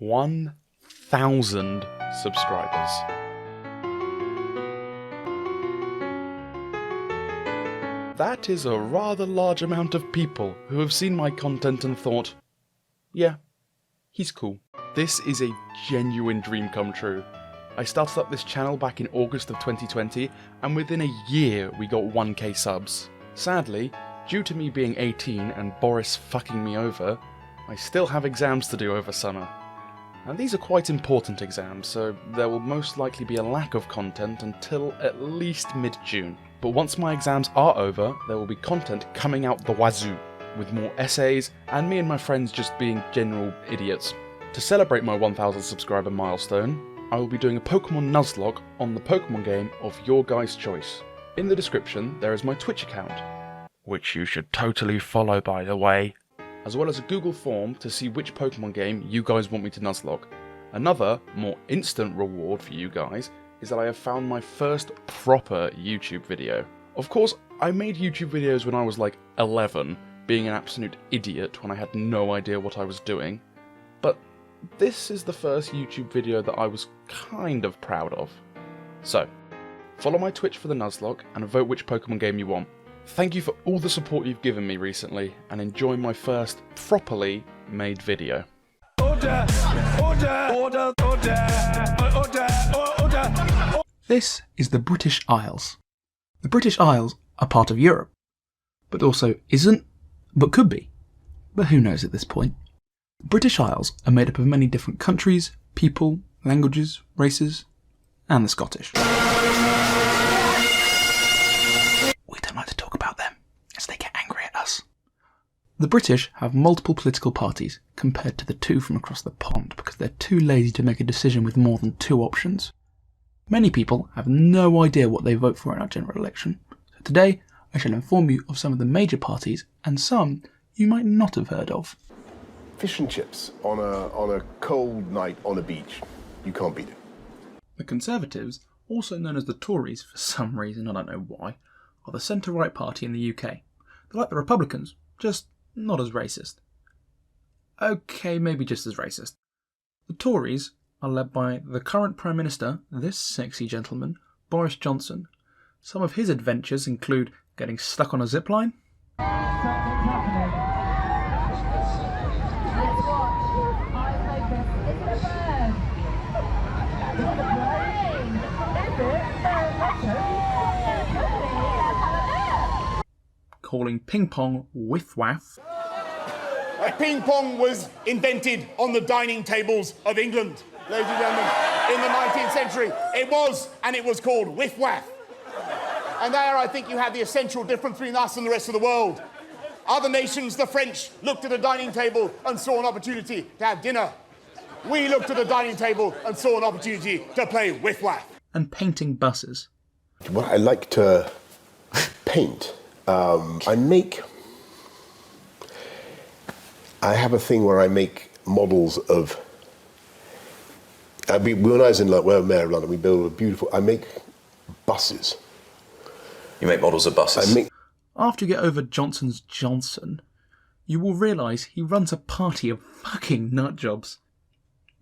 1,000 subscribers. That is a rather large amount of people who have seen my content and thought, yeah, he's cool. This is a genuine dream come true. I started up this channel back in August of 2020, and within a year we got 1k subs. Sadly, due to me being 18 and Boris fucking me over, I still have exams to do over summer. And these are quite important exams, so there will most likely be a lack of content until at least mid-June. But once my exams are over, there will be content coming out the wazoo, with more essays, and me and my friends just being general idiots. To celebrate my 1,000 subscriber milestone, I will be doing a Pokemon Nuzlocke on the Pokemon game of your guys' choice. In the description there is my Twitch account, which you should totally follow by the way, as well as a Google form to see which Pokemon game you guys want me to Nuzlocke. Another, more instant reward for you guys is that I have found my first proper YouTube video. Of course, I made YouTube videos when I was like 11, being an absolute idiot when I had no idea what I was doing, but this is the first YouTube video that I was kind of proud of. So, follow my Twitch for the Nuzlocke and vote which Pokemon game you want. Thank you for all the support you've given me recently, and enjoy my first properly made video. Order, order, order, order, order, order. This is the British Isles. The British Isles are part of Europe, but also isn't, but could be. But who knows at this point? The British Isles are made up of many different countries, people, languages, races, and the Scottish. We don't like to talk about them, as they get angry at us. The British have multiple political parties, compared to the two from across the pond, because they're too lazy to make a decision with more than two options. Many people have no idea what they vote for in our general election, so today I shall inform you of some of the major parties, and some you might not have heard of. Fish and chips on a cold night on a beach. You can't beat it. The Conservatives, also known as the Tories for some reason, I don't know why, are the centre-right party in the UK. They're like the Republicans, just not as racist. Okay, maybe just as racist. The Tories are led by the current Prime Minister, this sexy gentleman, Boris Johnson. Some of his adventures include getting stuck on a zipline, calling ping pong whiff-waff. Ping pong was invented on the dining tables of England, ladies and gentlemen, in the 19th century. It was called whiff-waff. And there I think you have the essential difference between us and the rest of the world. Other nations, the French, looked at a dining table and saw an opportunity to have dinner. We looked at a dining table and saw an opportunity to play whiff-waff. And painting buses. What I like to paint, I have a thing where I make models of, when I was in Mayor of London, we build I make buses. You make models of buses? After you get over Johnson's Johnson, you will realise he runs a party of fucking nutjobs.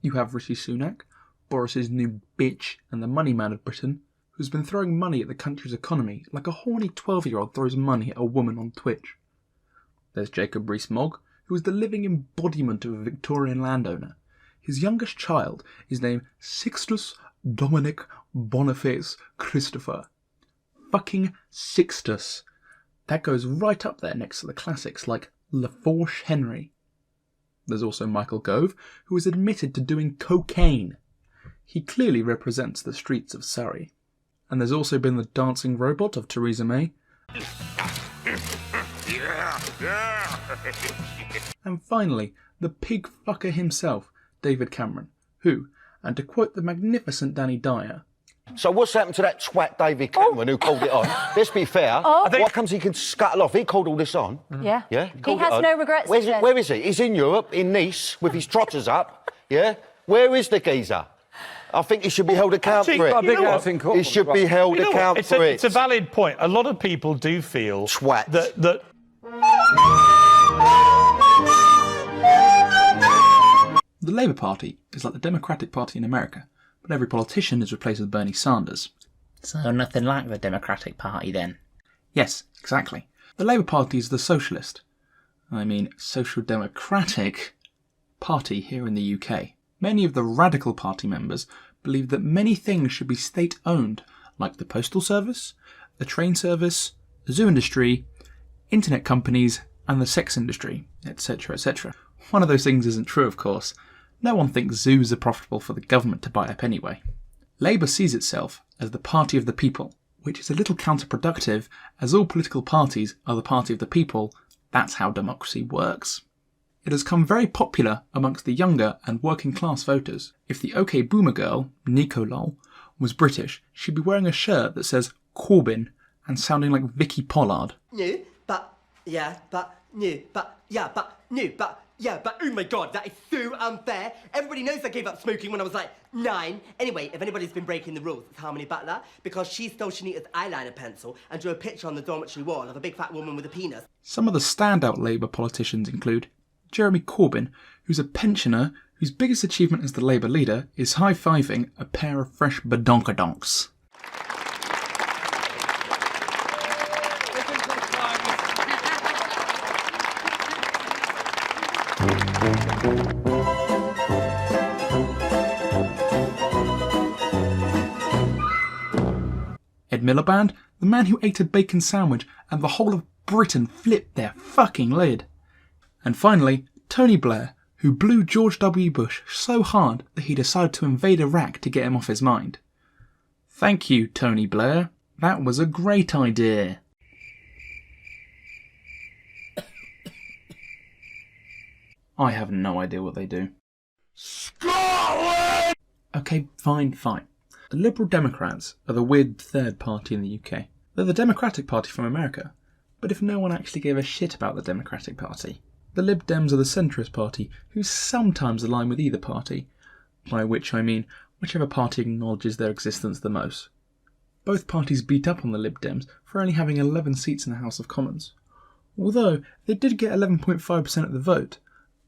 You have Rishi Sunak, Boris's new bitch and the money man of Britain, who's been throwing money at the country's economy like a horny 12-year-old throws money at a woman on Twitch. There's Jacob Rees-Mogg, who is the living embodiment of a Victorian landowner. His youngest child is named Sixtus Dominic Boniface Christopher. Fucking Sixtus. That goes right up there next to the classics like LaForge Henry. There's also Michael Gove, who is admitted to doing cocaine. He clearly represents the streets of Surrey. And there's also been the dancing robot of Theresa May. And finally, the pig fucker himself, David Cameron, who, and to quote the magnificent Danny Dyer, So what's happened to that twat David Cameron who called it on? Let's be fair. Why comes he can scuttle off? He called all this on. Yeah. Yeah? He has no regrets. Where is he? He's in Europe, in Nice, with his trotters up. Yeah? Where is the geezer? I think he should be held accountable for it. He should be held accountable for it. It's a valid point. A lot of people do feel that The Labour Party is like the Democratic Party in America, but every politician is replaced with Bernie Sanders. So nothing like the Democratic Party then? Yes, exactly. The Labour Party is the social democratic party here in the UK. Many of the radical party members believe that many things should be state-owned, like the postal service, the train service, the zoo industry, internet companies, and the sex industry, etc., etc. One of those things isn't true, of course. No one thinks zoos are profitable for the government to buy up anyway. Labour sees itself as the party of the people, which is a little counterproductive, as all political parties are the party of the people. That's how democracy works. It has come very popular amongst the younger and working class voters. If the OK Boomer girl, Nico Lol, was British, she'd be wearing a shirt that says Corbyn and sounding like Vicky Pollard. No, but oh my god, that is so unfair. Everybody knows I gave up smoking when I was like 9. Anyway, if anybody's been breaking the rules, it's Harmony Butler, because she stole Shanita's eyeliner pencil and drew a picture on the dormitory wall of a big fat woman with a penis. Some of the standout Labour politicians include Jeremy Corbyn, who's a pensioner whose biggest achievement as the Labour leader is high-fiving a pair of fresh badonkadonks. Ed Miliband, the man who ate a bacon sandwich and the whole of Britain flipped their fucking lid. And finally, Tony Blair, who blew George W. Bush so hard that he decided to invade Iraq to get him off his mind. Thank you, Tony Blair. That was a great idea. I have no idea what they do. Scotland! Okay, fine. The Liberal Democrats are the weird third party in the UK. They're the Democratic Party from America, but if no one actually gave a shit about the Democratic Party. The Lib Dems are the centrist party, who sometimes align with either party, by which I mean whichever party acknowledges their existence the most. Both parties beat up on the Lib Dems for only having 11 seats in the House of Commons, although they did get 11.5% of the vote,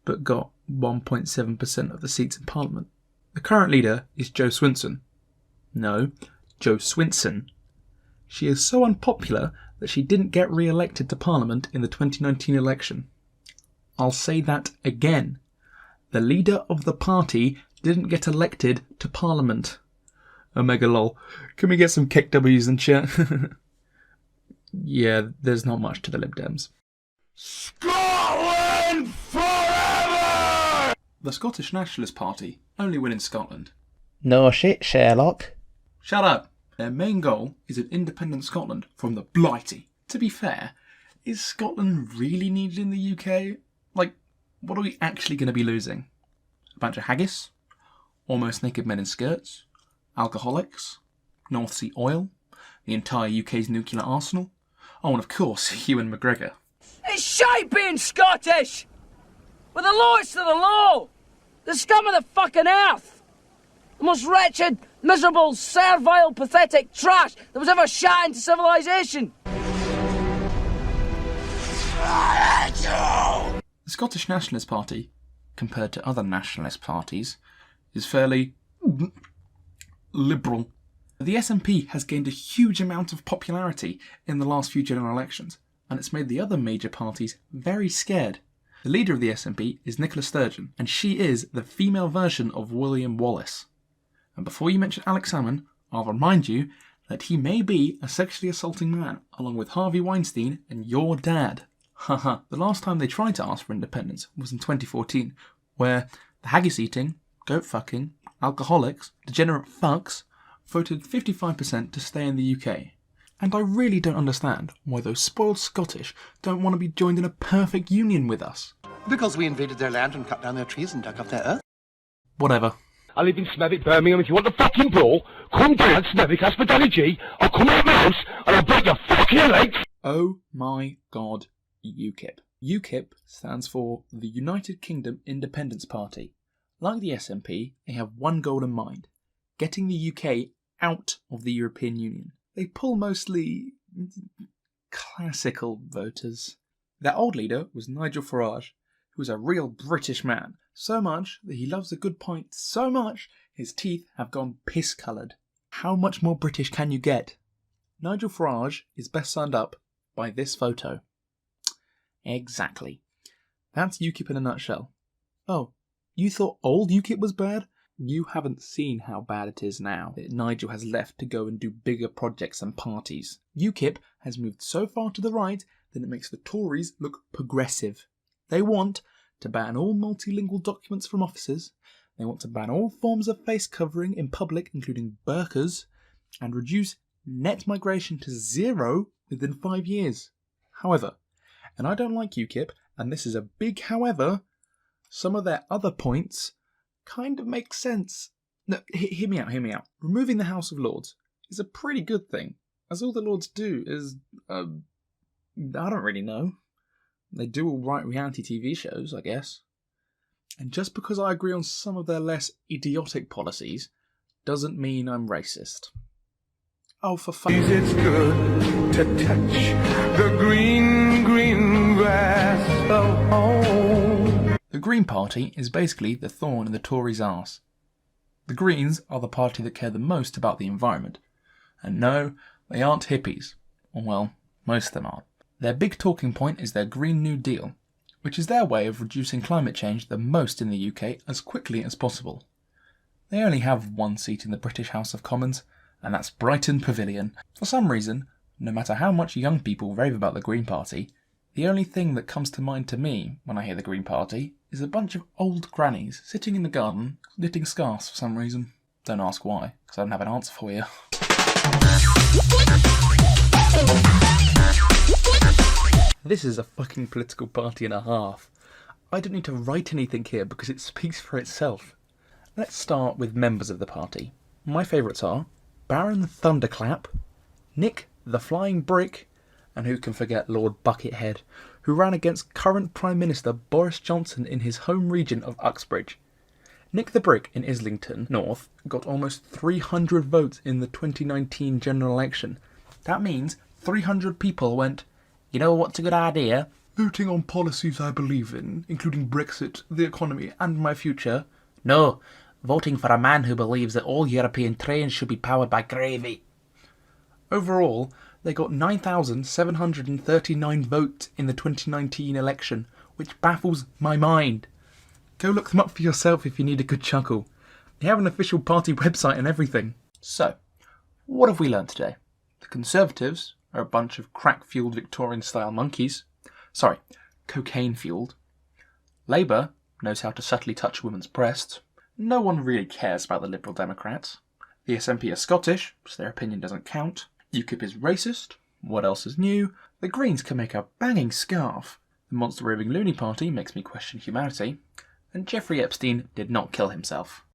but got 1.7% of the seats in Parliament. The current leader is Jo Swinson. No, Jo Swinson. She is so unpopular that she didn't get re-elected to Parliament in the 2019 election. I'll say that again. The leader of the party didn't get elected to Parliament. Omega lol. Can we get some kick W's in chat? Yeah, there's not much to the Lib Dems. Scotland forever! The Scottish Nationalist Party only win in Scotland. No shit, Sherlock. Shut up. Their main goal is an independent Scotland from the Blighty. To be fair, is Scotland really needed in the UK? Like, what are we actually going to be losing? A bunch of haggis? Almost naked men in skirts? Alcoholics? North Sea oil? The entire UK's nuclear arsenal? Oh, and of course, Ewan McGregor. It's shite being Scottish! We're the lowest of the low! The scum of the fucking earth! The most wretched, miserable, servile, pathetic trash that was ever shot into civilization! The Scottish Nationalist Party, compared to other nationalist parties, is fairly liberal. The SNP has gained a huge amount of popularity in the last few general elections, and it's made the other major parties very scared. The leader of the SNP is Nicola Sturgeon, and she is the female version of William Wallace. And before you mention Alex Salmond, I'll remind you that he may be a sexually assaulting man, along with Harvey Weinstein and your dad. Haha. The last time they tried to ask for independence was in 2014, where the haggis eating, goat fucking, alcoholics, degenerate fucks voted 55% to stay in the UK. And I really don't understand why those spoiled Scottish don't want to be joined in a perfect union with us. Because we invaded their land and cut down their trees and dug up their earth? Whatever. I live in Smethwick, Birmingham. If you want the fucking brawl, come down Smethwick Hospitality. I'll come out of my house and I'll break your fucking legs. Oh my god, UKIP. UKIP stands for the United Kingdom Independence Party. Like the SNP, they have one goal in mind: getting the UK out of the European Union. They pull mostly classical voters. Their old leader was Nigel Farage, who was a real British man, So much that he loves a good pint so much his teeth have gone piss-coloured. How much more British can you get? Nigel Farage is best summed up by this photo. Exactly. That's UKIP in a nutshell. Oh, you thought old UKIP was bad? You haven't seen how bad it is now that Nigel has left to go and do bigger projects and parties. UKIP has moved so far to the right that it makes the Tories look progressive. They want to ban all multilingual documents from offices, they want to ban all forms of face covering in public, including burqas, and reduce net migration to 0 within 5 years. However, and I don't like UKIP, and this is a big however, some of their other points kind of make sense. No, hear me out. Removing the House of Lords is a pretty good thing, as all the Lords do is, I don't really know. They do all right reality TV shows, I guess. And just because I agree on some of their less idiotic policies, doesn't mean I'm racist. Oh, for fuck's sake. It's good to touch the green, green grass of home. The Green Party is basically the thorn in the Tories' arse. The Greens are the party that care the most about the environment. And no, they aren't hippies. Or well, most of them aren't. Their big talking point is their Green New Deal, which is their way of reducing climate change the most in the UK as quickly as possible. They only have one seat in the British House of Commons, and that's Brighton Pavilion. For some reason, no matter how much young people rave about the Green Party, the only thing that comes to mind to me when I hear the Green Party is a bunch of old grannies sitting in the garden knitting scarves for some reason. Don't ask why, because I don't have an answer for you. This is a fucking political party and a half. I don't need to write anything here because it speaks for itself. Let's start with members of the party. My favourites are Baron Thunderclap, Nick the Flying Brick, and who can forget Lord Buckethead, who ran against current Prime Minister Boris Johnson in his home region of Uxbridge. Nick the Brick in Islington North got almost 300 votes in the 2019 general election. That means 300 people went, you know what's a good idea? Voting on policies I believe in, including Brexit, the economy, and my future. No, voting for a man who believes that all European trains should be powered by gravy. Overall, they got 9,739 votes in the 2019 election, which baffles my mind. Go look them up for yourself if you need a good chuckle. They have an official party website and everything. So, what have we learned today? The Conservatives are a bunch of crack-fueled Victorian-style monkeys. Sorry, cocaine-fueled. Labour knows how to subtly touch women's breasts. No one really cares about the Liberal Democrats. The SNP are Scottish, so their opinion doesn't count. UKIP is racist. What else is new? The Greens can make a banging scarf. The monster-raving loony party makes me question humanity. And Jeffrey Epstein did not kill himself.